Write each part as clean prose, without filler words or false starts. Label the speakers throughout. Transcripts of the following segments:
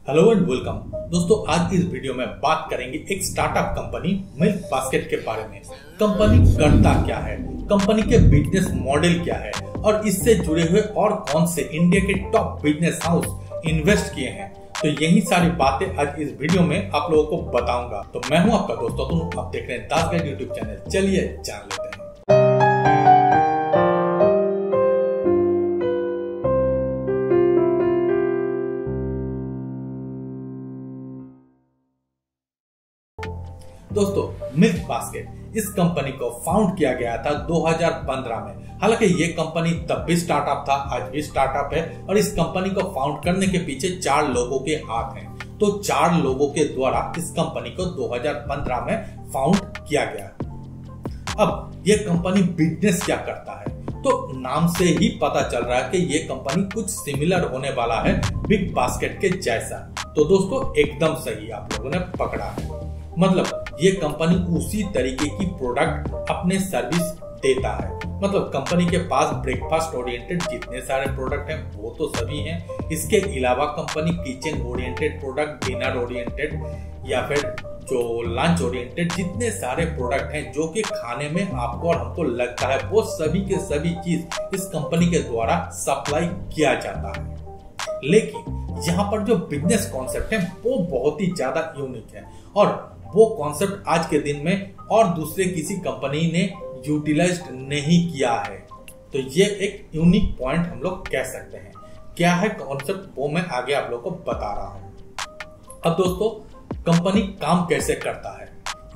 Speaker 1: Hello and welcome दोस्तों। आज इस वीडियो में बात करेंगे एक स्टार्टअप कंपनी मिल्क बास्केट के बारे में। कंपनी करता क्या है, कंपनी के बिजनेस मॉडल क्या है और इससे जुड़े हुए और कौन से इंडिया के टॉप बिजनेस हाउस इन्वेस्ट किए हैं। तो यही सारी बातें आज इस वीडियो में आप लोगों को बताऊंगा। तो मैं हूं आपका दोस्त अतुल, आप देख रहे हैं दास गाइड यूट्यूब चैनल। चलिए जान लेते हैं। दोस्तों, मिल्क बास्केट इस कंपनी को फाउंड किया गया था 2015 में। हालांकि ये कंपनी तब भी स्टार्टअप था, आज भी स्टार्टअप है और इस कंपनी को फाउंड करने के पीछे 4 लोगों के हाथ हैं। तो 4 लोगों के द्वारा इस कंपनी को 2015 में फाउंड किया गया। अब ये कंपनी बिजनेस क्या करता है, तो नाम से ही पता चल रहा है कि ये कंपनी कुछ सिमिलर होने वाला है बिग बास्केट के जैसा। तो दोस्तों एकदम सही आप लोगों ने पकड़ा है। मतलब ये कंपनी उसी तरीके की प्रोडक्ट अपने सर्विस देता है। मतलब कंपनी के पास ब्रेकफास्ट ओरिएंटेड जितने सारे प्रोडक्ट हैं वो तो सभी हैं। इसके अलावा company kitchen oriented product, dinner oriented या फिर जो लंच ओरिएंटेड जितने सारे प्रोडक्ट हैं जो कि खाने में आपको और हमको लगता है वो सभी के सभी चीज इस कंपनी के द्वारा सप्लाई किया जाता है। लेकिन यहाँ पर जो बिजनेस कॉन्सेप्ट है वो बहुत ही ज्यादा यूनिक है और वो कॉन्सेप्ट आज के दिन में और दूसरे किसी कंपनी ने यूटिलाइज नहीं किया है। तो ये एक यूनिक पॉइंट हम लोग कह सकते हैं। क्या है कॉन्सेप्ट वो मैं आगे आप लोग को बता रहा हूं। अब दोस्तों कंपनी काम कैसे करता है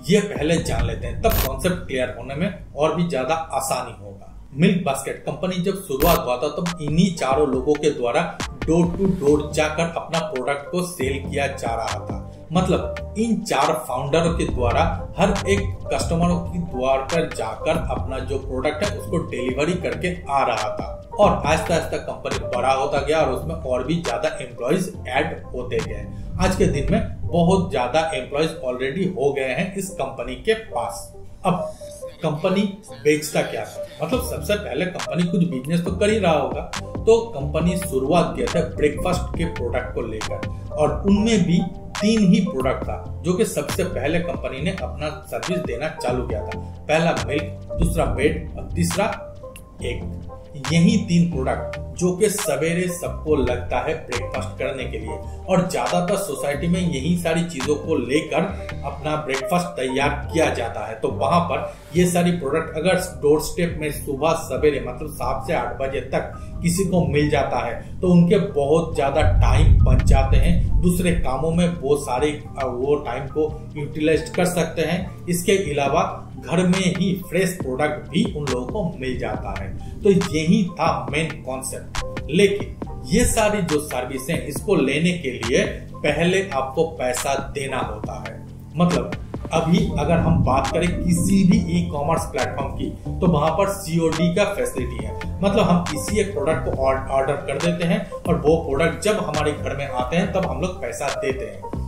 Speaker 1: ये पहले जान लेते हैं, तब कॉन्सेप्ट क्लियर होने में और भी ज्यादा आसानी होगा। मिल्क बास्केट कंपनी जब शुरुआत हुआ था तब इन्हीं 4 लोगों के द्वारा डोर टू डोर जाकर अपना प्रोडक्ट को सेल किया जा रहा था। मतलब इन 4 फाउंडर के द्वारा हर एक कस्टमरों की द्वार पर जाकर अपना जो प्रोडक्ट है उसको डिलीवरी करके आ रहा था और आहिस्ता आहिस्ता कंपनी बड़ा होता गया और उसमें और भी ज्यादा एम्प्लॉइज ऐड होते गए। आज के दिन में बहुत ज्यादा एम्प्लॉइज ऑलरेडी हो गए हैं इस कंपनी के पास। अब कंपनी बेचता क्या था, मतलब सबसे पहले कंपनी कुछ बिजनेस तो कर ही रहा होगा। तो कंपनी शुरुआत किया था ब्रेकफास्ट के प्रोडक्ट को लेकर और उनमें भी 3 ही प्रोडक्ट था जो कि सबसे पहले कंपनी ने अपना सर्विस देना चालू किया था। पहला मिल्क, दूसरा ब्रेड और तीसरा एग। यही 3 प्रोडक्ट जो कि सवेरे सबको लगता है ब्रेकफास्ट करने के लिए और ज्यादातर सोसाइटी में यही सारी चीजों को लेकर अपना ब्रेकफास्ट तैयार किया जाता है। तो वहां पर ये सारी प्रोडक्ट अगर डोर स्टेप में सुबह सवेरे मतलब 7 से 8 बजे तक किसी को मिल जाता है तो उनके बहुत ज्यादा टाइम बच जाते हैं। दूसरे कामों में वो टाइम को यूटिलाइज कर सकते हैं। इसके अलावा घर में ही फ्रेश प्रोडक्ट भी उन लोगों को मिल जाता है। तो यही था मेन कॉन्सेप्ट। लेकिन ये सारी जो सर्विस है इसको लेने के लिए पहले आपको पैसा देना होता है। मतलब अभी अगर हम बात करें किसी भी ई कॉमर्स प्लेटफॉर्म की तो वहां पर COD का फैसिलिटी है। मतलब हम किसी एक प्रोडक्ट को ऑर्डर कर देते हैं और वो प्रोडक्ट जब हमारे घर में आते हैं तब हम लोग पैसा देते हैं।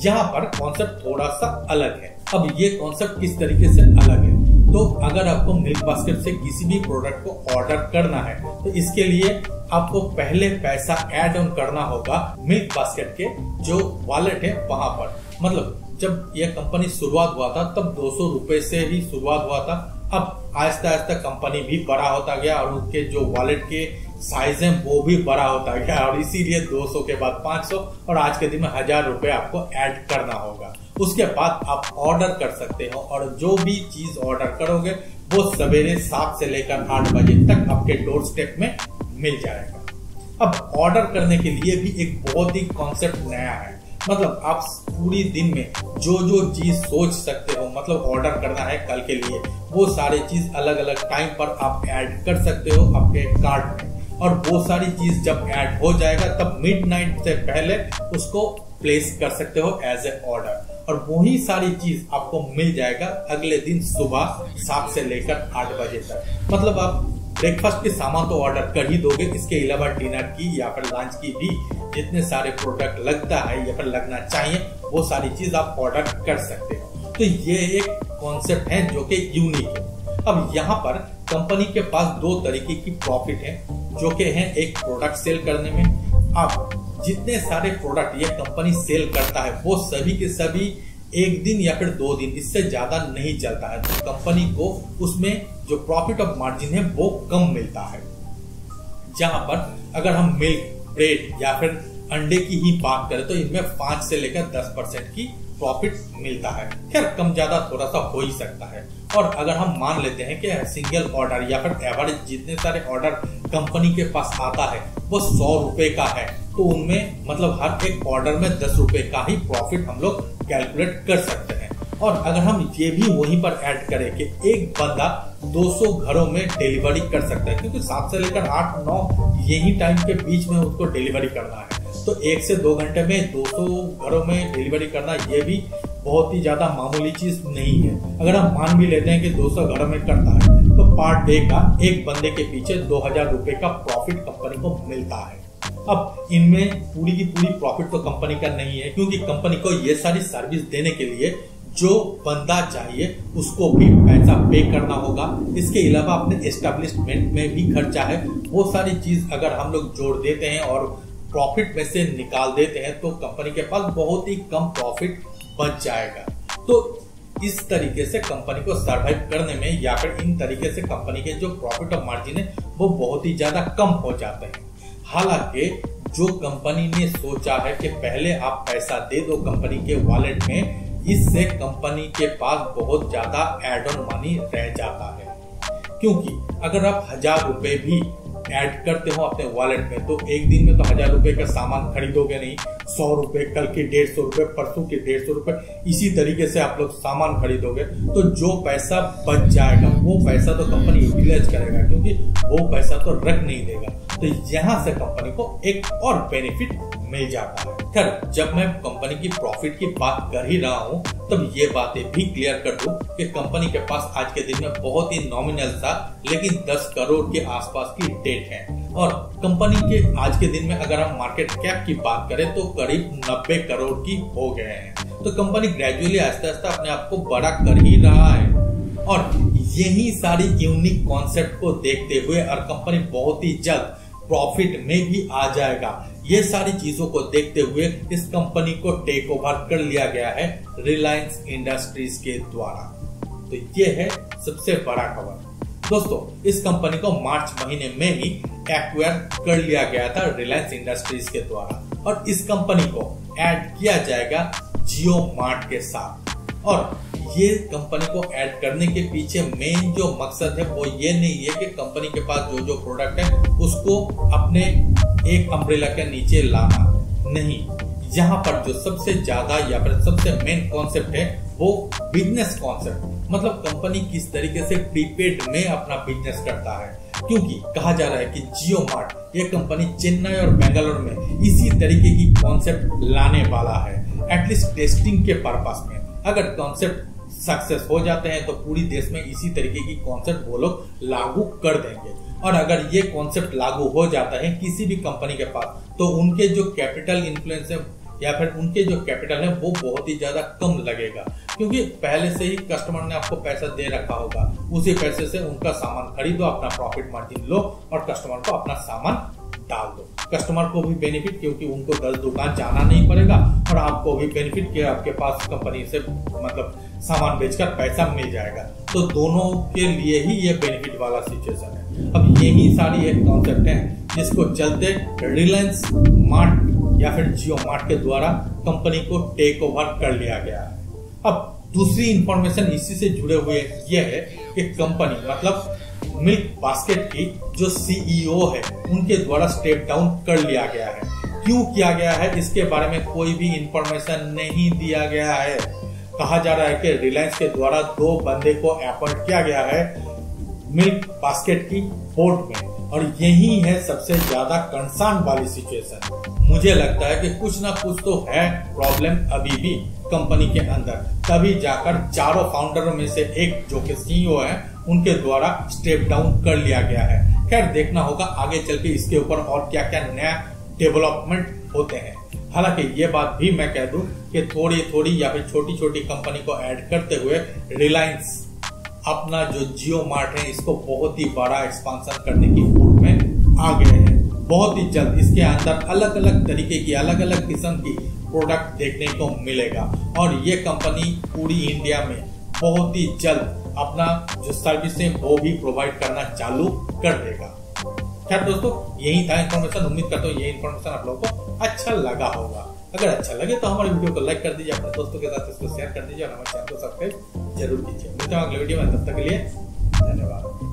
Speaker 1: यहाँ पर कॉन्सेप्ट थोड़ा सा अलग है। अब ये कॉन्सेप्ट किस तरीके से अलग है, तो अगर आपको मिल्क बास्केट से किसी भी प्रोडक्ट को ऑर्डर करना है तो इसके लिए आपको पहले पैसा ऐड ऑन करना होगा मिल्क बास्केट के जो वॉलेट है वहां पर। मतलब जब यह कंपनी शुरुआत हुआ था तब 200 रुपए से ही शुरुआत हुआ था। अब आहिस्ता आहिस्ता कंपनी भी बड़ा होता गया और उसके जो वॉलेट के साइज है वो भी बड़ा होता गया और इसीलिए 200 के बाद 500 और आज के दिन में 1000 रुपए आपको ऐड करना होगा। उसके बाद आप ऑर्डर कर सकते हो और जो भी चीज ऑर्डर करोगे वो सवेरे 7 से लेकर 8 बजे तक आपके डोर स्टेप में मिल जाएगा। अब ऑर्डर करने के लिए भी एक बहुत ही कॉन्सेप्ट नया है। मतलब आप पूरी दिन में जो जो चीज सोच सकते हो, मतलब ऑर्डर करना है कल के लिए, वो सारी चीज अलग अलग टाइम पर आप ऐड कर सकते हो अपने कार्ट में और वो सारी चीज जब ऐड हो जाएगा तब मिडनाइट से पहले उसको प्लेस कर सकते हो एज ए ऑर्डर और वही सारी चीज आपको मिल जाएगा अगले दिन सुबह 7 से लेकर 8 बजे तक। मतलब आप ब्रेकफास्ट के सामान तो ऑर्डर कर ही दोगे, इसके अलावा डिनर की या फिर लंच की भी जितने सारे प्रोडक्ट लगता है या फिर लगना चाहिए वो सारी चीज आप ऑर्डर कर सकते हो। तो ये एक कॉन्सेप्ट है जो कि यूनिक है। अब यहाँ पर कंपनी के पास 2 तरीके की प्रॉफिट है जो कि है एक प्रोडक्ट सेल करने में। आप जितने सारे प्रोडक्ट ये कंपनी सेल करता है वो सभी के सभी एक दिन या फिर 2 दिन, इससे ज्यादा नहीं चलता है। तो कंपनी को उसमें जो प्रॉफिट ऑफ मार्जिन है वो कम मिलता है। जहां पर अगर हम मिल्क, ब्रेड या फिर अंडे की ही बात करें तो इनमें 5 से लेकर 10% की प्रॉफिट मिलता है। खैर कम ज्यादा थोड़ा सा हो ही सकता है। और अगर हम मान लेते हैं कि सिंगल ऑर्डर या फिर एवरेज जितने सारे ऑर्डर कंपनी के पास आता है वो 100 रुपए का है, तो उनमें मतलब हर एक ऑर्डर में 10 रुपए का ही प्रॉफिट हम लोग कैलकुलेट कर सकते हैं। और अगर हम ये भी वहीं पर ऐड करें कि एक बंदा 200 घरों में डिलीवरी कर सकता है, क्योंकि 7 से लेकर 8-9 यही टाइम के बीच में उसको डिलीवरी करना है, तो 1 से 2 घंटे में 200 घरों में डिलीवरी करना ये भी बहुत ही ज्यादा मामूली चीज नहीं है। अगर हम मान भी लेते हैं कि 200 घरों में करता है तो पर डे का एक बंदे के पीछे 2000 रुपए का प्रॉफिट कंपनी को मिलता है। अब इनमें पूरी की पूरी प्रॉफिट तो कंपनी का नहीं है, क्योंकि कंपनी को ये सारी सर्विस देने के लिए जो बंदा चाहिए उसको भी पैसा पे करना होगा। इसके अलावा अपने एस्टेब्लिशमेंट में भी खर्चा है। वो सारी चीज अगर हम लोग जोड़ देते हैं और प्रॉफिट में से निकाल देते हैं तो कंपनी के पास बहुत ही कम प्रॉफिट बच जाएगा। तो इस तरीके से कंपनी को सरवाइव करने में या फिर इन तरीके से कंपनी के जो प्रॉफिट ऑफ मार्जिन है वो बहुत ही ज्यादा कम हो जाते हैं। हालांकि जो कंपनी ने सोचा है कि पहले आप पैसा दे दो कंपनी के वॉलेट में, इससे कंपनी के पास बहुत ज्यादा एड ऑन मनी रह जाता है। क्योंकि अगर आप 1000 रुपए भी ऐड करते हो अपने वॉलेट में तो एक दिन में तो 1000 रुपए का सामान खरीदोगे नहीं। 100 रुपए, कल के 150 रुपए, परसों के 150 रुपए, इसी तरीके से आप लोग सामान खरीदोगे तो जो पैसा बच जाएगा वो पैसा तो कंपनी यूटिलाइज करेगा, क्योंकि वो पैसा तो रख नहीं देगा। तो यहाँ से कंपनी को एक और बेनिफिट मिल जाता है। खैर जब मैं कंपनी की प्रॉफिट की बात कर ही रहा हूँ तब ये बातें भी क्लियर कर दूं कि कंपनी के पास आज के दिन में बहुत ही नॉमिनल सा लेकिन 10 करोड़ के आसपास की डेट है। और कंपनी के आज के दिन में अगर हम मार्केट कैप की बात करें तो करीब 90 करोड़ की हो गए हैं। तो कंपनी ग्रेजुअली आहिस्ता आहिस्ता अपने आप को बड़ा कर ही रहा है। और यही सारी यूनिक कॉन्सेप्ट को देखते हुए और कंपनी बहुत ही जल्द प्रॉफिट में भी आ जाएगा, ये सारी चीजों को देखते हुए इस कंपनी को टेक ओवर कर लिया गया है रिलायंस इंडस्ट्रीज के द्वारा। तो ये है सबसे बड़ा खबर। दोस्तों इस कंपनी को मार्च महीने में ही एक्वायर कर लिया गया था रिलायंस इंडस्ट्रीज के द्वारा, और इस कंपनी को ऐड किया जाएगा जियो मार्ट के साथ। और ये कंपनी को ऐड करने के पीछे मेन जो मकसद है वो ये नहीं है कि कंपनी के पास जो जो प्रोडक्ट है उसको अपने एक अम्ब्रेला के नीचे लाना, नहीं। यहाँ पर जो सबसे ज्यादा या फिर सबसे मेन कॉन्सेप्ट है वो बिजनेस कॉन्सेप्ट, मतलब कंपनी किस तरीके से प्रीपेड में अपना बिजनेस करता है। क्योंकि कहा जा रहा है कि जियो मार्ट ये कंपनी चेन्नई और बेंगलोर में इसी तरीके की कॉन्सेप्ट लाने वाला है, एटलीस्ट टेस्टिंग के पर्पस में। अगर कॉन्सेप्ट सक्सेस हो जाते हैं तो पूरी देश में इसी तरीके की कॉन्सेप्ट वो लोग लागू कर देंगे। और अगर ये कॉन्सेप्ट लागू हो जाता है किसी भी कंपनी के पास तो उनके जो कैपिटल इन्फ्लुएंस है या फिर उनके जो कैपिटल है वो बहुत ही ज्यादा कम लगेगा, क्योंकि पहले से ही कस्टमर ने आपको पैसा दे रखा होगा। उसी पैसे से उनका सामान खरीदो, अपना प्रॉफिट मार्जिन लो और कस्टमर को अपना सामान डाल दो। कस्टमर को भी बेनिफिट, क्योंकि उनको 10 दुकान जाना नहीं पड़ेगा, और आपको भी बेनिफिट कि आपके पास कंपनी से मतलब सामान बेचकर पैसा मिल जाएगा। तो दोनों के लिए ही ये बेनिफिट वाला सिचुएशन है। अब यही सारी एक कॉन्सेप्ट है जिसको चलते रिलायंस मार्ट या फिर जियो मार्ट के द्वारा कंपनी को टेक ओवर कर लिया गया है। अब दूसरी इंफॉर्मेशन इसी से जुड़े हुए ये है कि कंपनी मतलब मिल्क बास्केट की जो सीईओ है उनके द्वारा स्टेप डाउन कर लिया गया है। क्यों किया गया है इसके बारे में कोई भी इंफॉर्मेशन नहीं दिया गया है। कहा जा रहा है कि रिलायंस के द्वारा 2 बंदे को अपॉइंट किया गया है मिल्क बास्केट की बोर्ड में, और यही है सबसे ज्यादा कंसर्न वाली सिचुएशन। मुझे लगता है कि कुछ ना कुछ तो है प्रॉब्लम अभी भी कंपनी के अंदर, तभी जाकर चारों फाउंडरों में से एक जो कि सीईओ है उनके द्वारा स्टेप डाउन कर लिया गया है। खैर देखना होगा आगे चल के इसके ऊपर और क्या क्या नया डेवलपमेंट होते हैं। हालांकि ये बात भी मैं कह दूं कि थोड़ी थोड़ी या फिर छोटी छोटी कंपनी को ऐड करते हुए रिलायंस अपना जो जियो मार्ट है इसको बहुत ही बड़ा एक्सपांशन करने की मूड में आ गए हैं। बहुत ही जल्द इसके अंदर अलग अलग तरीके की अलग अलग किस्म की प्रोडक्ट देखने को मिलेगा और ये कंपनी पूरी इंडिया में बहुत ही जल्द अपना जो सर्विस है वो भी प्रोवाइड करना चालू कर देगा। खैर दोस्तों, यही था इन्फॉर्मेशन। उम्मीद करता हूँ ये इन्फॉर्मेशन आप लोगों को अच्छा लगा होगा। अगर अच्छा लगे तो हमारे वीडियो को लाइक कर दीजिए, अपने दोस्तों के साथ इसको शेयर कर दीजिए और हमारे चैनल को सब्सक्राइब जरूर कीजिए। मिलते हैं अगले वीडियो में, तब तक के लिए धन्यवाद।